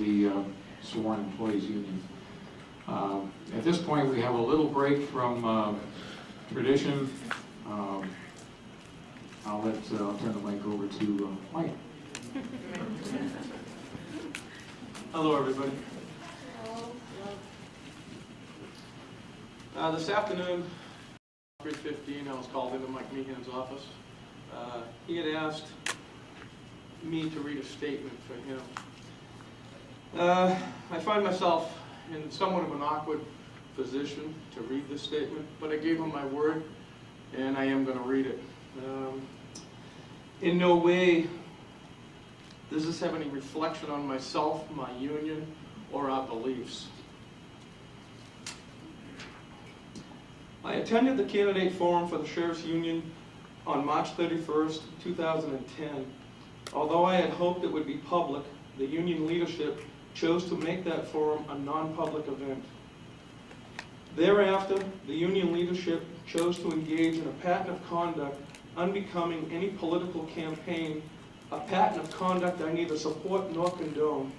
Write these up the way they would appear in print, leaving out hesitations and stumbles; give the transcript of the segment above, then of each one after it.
the Sworn Employees Union. At this point, we have a little break from tradition. I'll turn the mic over to Mike. Hello, everybody. This afternoon, 3:15, I was called into Mike Meehan's office. He had asked me to read a statement for him. I find myself in somewhat of an awkward position to read this statement, but I gave him my word, and I am going to read it. In no way does this have any reflection on myself, my union, or our beliefs. I attended the candidate forum for the Sheriff's Union on March 31st, 2010. Although I had hoped it would be public, the union leadership chose to make that forum a non-public event. Thereafter, the union leadership chose to engage in a pattern of conduct unbecoming any political campaign, a pattern of conduct I neither support nor condone.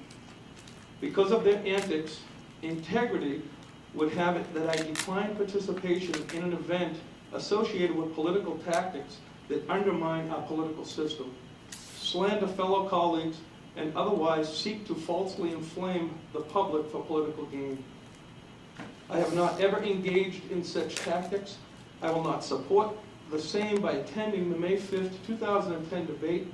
Because of their antics, integrity would have it that I decline participation in an event associated with political tactics that undermine our political system, slander fellow colleagues, and otherwise seek to falsely inflame the public for political gain. I have not ever engaged in such tactics. I will not support the same by attending the May 5th, 2010 debate.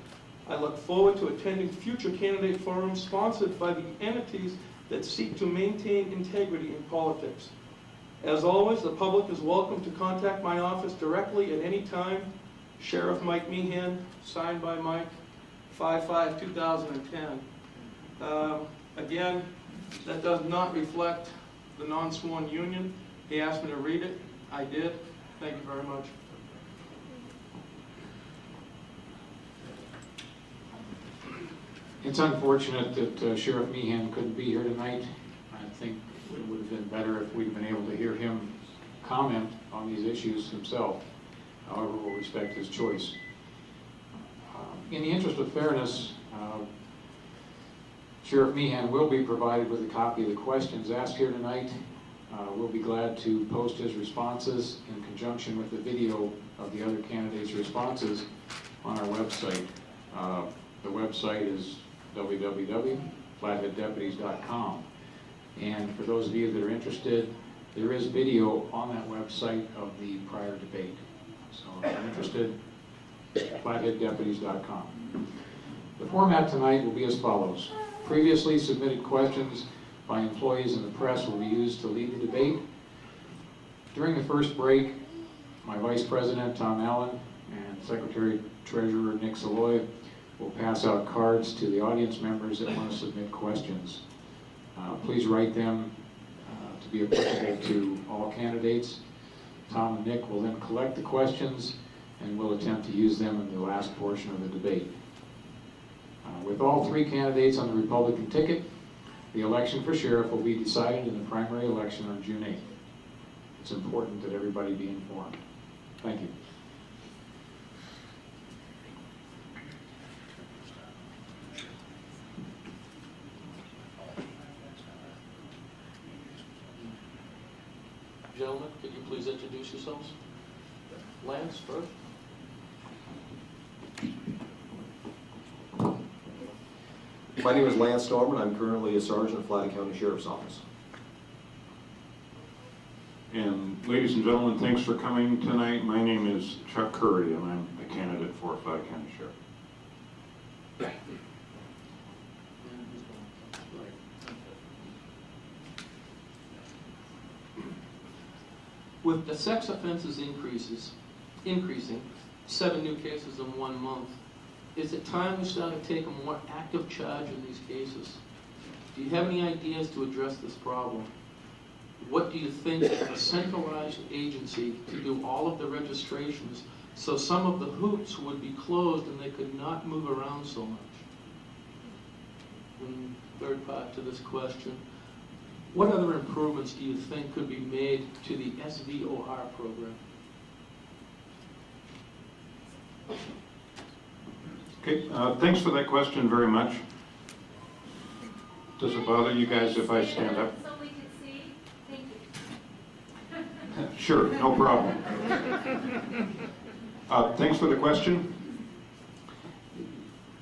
I look forward to attending future candidate forums sponsored by the entities that seek to maintain integrity in politics. As always, the public is welcome to contact my office directly at any time. Sheriff Mike Meehan, signed by Mike, 5/5/2010. Again, that does not reflect the non-sworn union. He asked me to read it. I did. Thank you very much. It's unfortunate that Sheriff Meehan couldn't be here tonight. I think it would have been better if we'd been able to hear him comment on these issues himself. However, we'll respect his choice. In the interest of fairness, Sheriff Meehan will be provided with a copy of the questions asked here tonight. We'll be glad to post his responses in conjunction with the video of the other candidates' responses on our website. The website is www.flatheaddeputies.com. And for those of you that are interested, there is video on that website of the prior debate. So if you're interested, flatheaddeputies.com. The format tonight will be as follows. Previously submitted questions by employees and the press will be used to lead the debate. During the first break, my Vice President, Tom Allen, and Secretary Treasurer Nick Saloy will pass out cards to the audience members that want to submit questions. Please write them to be applicable to all candidates. Tom and Nick will then collect the questions and will attempt to use them in the last portion of the debate. With all three candidates on the Republican ticket, the election for sheriff will be decided in the primary election on June 8th. It's important that everybody be informed. Thank you. Gentlemen, could you please introduce yourselves? Lance first. My name is Lance Norman. I'm currently a sergeant at Flathead County Sheriff's Office. And ladies and gentlemen, thanks for coming tonight. My name is Chuck Curry, and I'm a candidate for Flathead County Sheriff. With the sex offenses increasing, 7 new cases in 1 month, is it time we start to take a more active charge in these cases? Do you have any ideas to address this problem? What do you think of a centralized agency to do all of the registrations so some of the hoops would be closed and they could not move around so much? And third part to this question, what other improvements do you think could be made to the SVOR program? Okay, thanks for that question very much. Does it bother you guys if I stand up? So we can see? Thank you. Sure, no problem. Thanks for the question.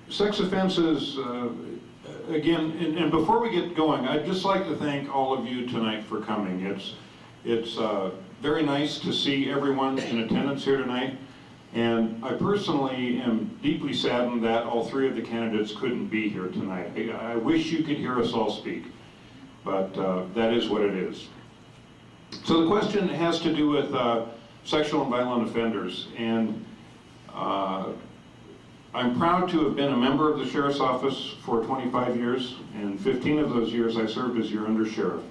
Sex offenses, again, and before we get going, I'd just like to thank all of you tonight for coming. It's very nice to see everyone in attendance here tonight, and I personally am deeply saddened that all three of the candidates couldn't be here tonight. I wish you could hear us all speak, but that is what it is. So the question has to do with sexual and violent offenders, and I'm proud to have been a member of the Sheriff's Office for 25 years, and 15 of those years I served as your undersheriff.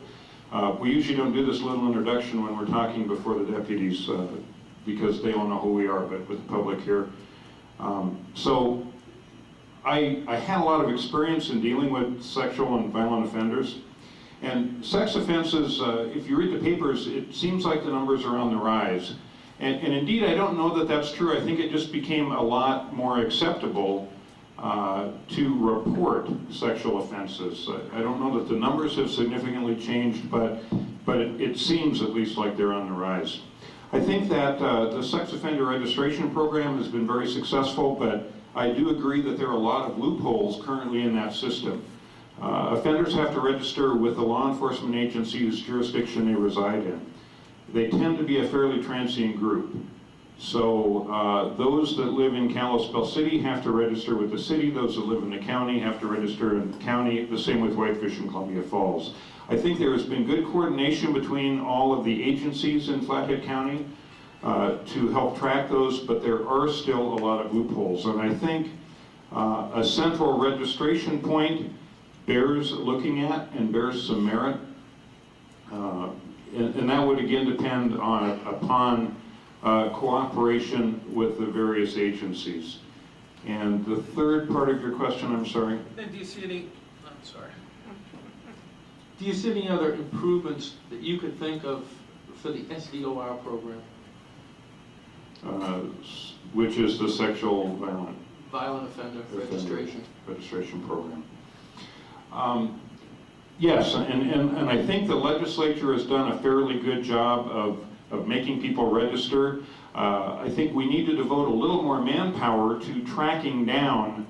We usually don't do this little introduction when we're talking before the deputies because they don't know who we are, but with the public here. So I had a lot of experience in dealing with sexual and violent offenders. And sex offenses, if you read the papers, it seems like the numbers are on the rise. And indeed, I don't know that that's true. I think it just became a lot more acceptable to report sexual offenses. I don't know that the numbers have significantly changed, but it seems at least like they're on the rise. I think that the sex offender registration program has been very successful, but I do agree that there are a lot of loopholes currently in that system. Offenders have to register with the law enforcement agency whose jurisdiction they reside in. They tend to be a fairly transient group. So those that live in Kalispell City have to register with the city. Those that live in the county have to register in the county. The same with Whitefish and Columbia Falls. I think there has been good coordination between all of the agencies in Flathead County to help track those, but there are still a lot of loopholes. And I think a central registration point bears looking at and bears some merit. And that would again depend upon cooperation with the various agencies. And the third part of your question, I'm sorry? And do you see any, do you see any other improvements that you could think of for the SDOR program? Which is the sexual Violent offender registration program. Yes, and I think the legislature has done a fairly good job of making people register. I think we need to devote a little more manpower to tracking down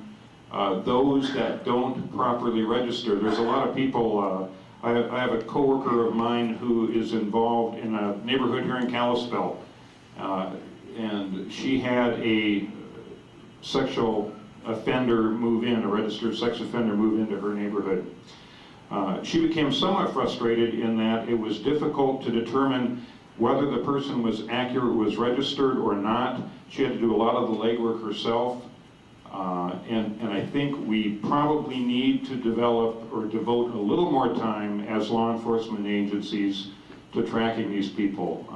those that don't properly register. There's a lot of people, I have a coworker of mine who is involved in a neighborhood here in Kalispell, and she had a sexual offender move in, a registered sex offender move into her neighborhood. She became somewhat frustrated in that it was difficult to determine whether the person was registered or not. She had to do a lot of the legwork herself. And I think we probably need to develop or devote a little more time as law enforcement agencies to tracking these people.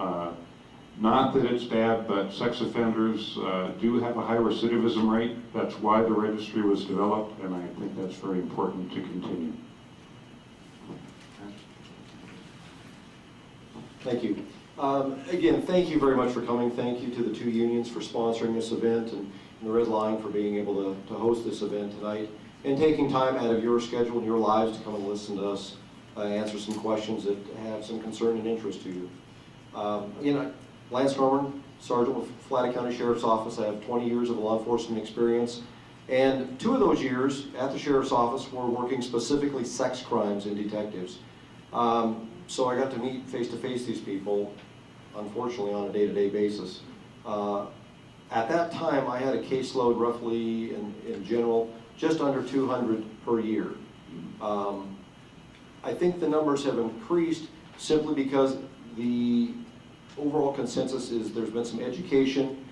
Not that it's bad, but sex offenders do have a high recidivism rate. That's why the registry was developed, and I think that's very important to continue. Thank you. Again, thank you very much for coming. Thank you to the two unions for sponsoring this event and the Red Line for being able to host this event tonight and taking time out of your schedule and your lives to come and listen to us answer some questions that have some concern and interest to you. Again, Lance Norman, Sergeant with Flathead County Sheriff's Office. I have 20 years of law enforcement experience, and 2 of those years at the Sheriff's Office were working specifically sex crimes and detectives. So I got to meet face-to-face these people, unfortunately, on a day-to-day basis. At that time, I had a caseload roughly, in general, just under 200 per year. I think the numbers have increased simply because the overall consensus is there's been some education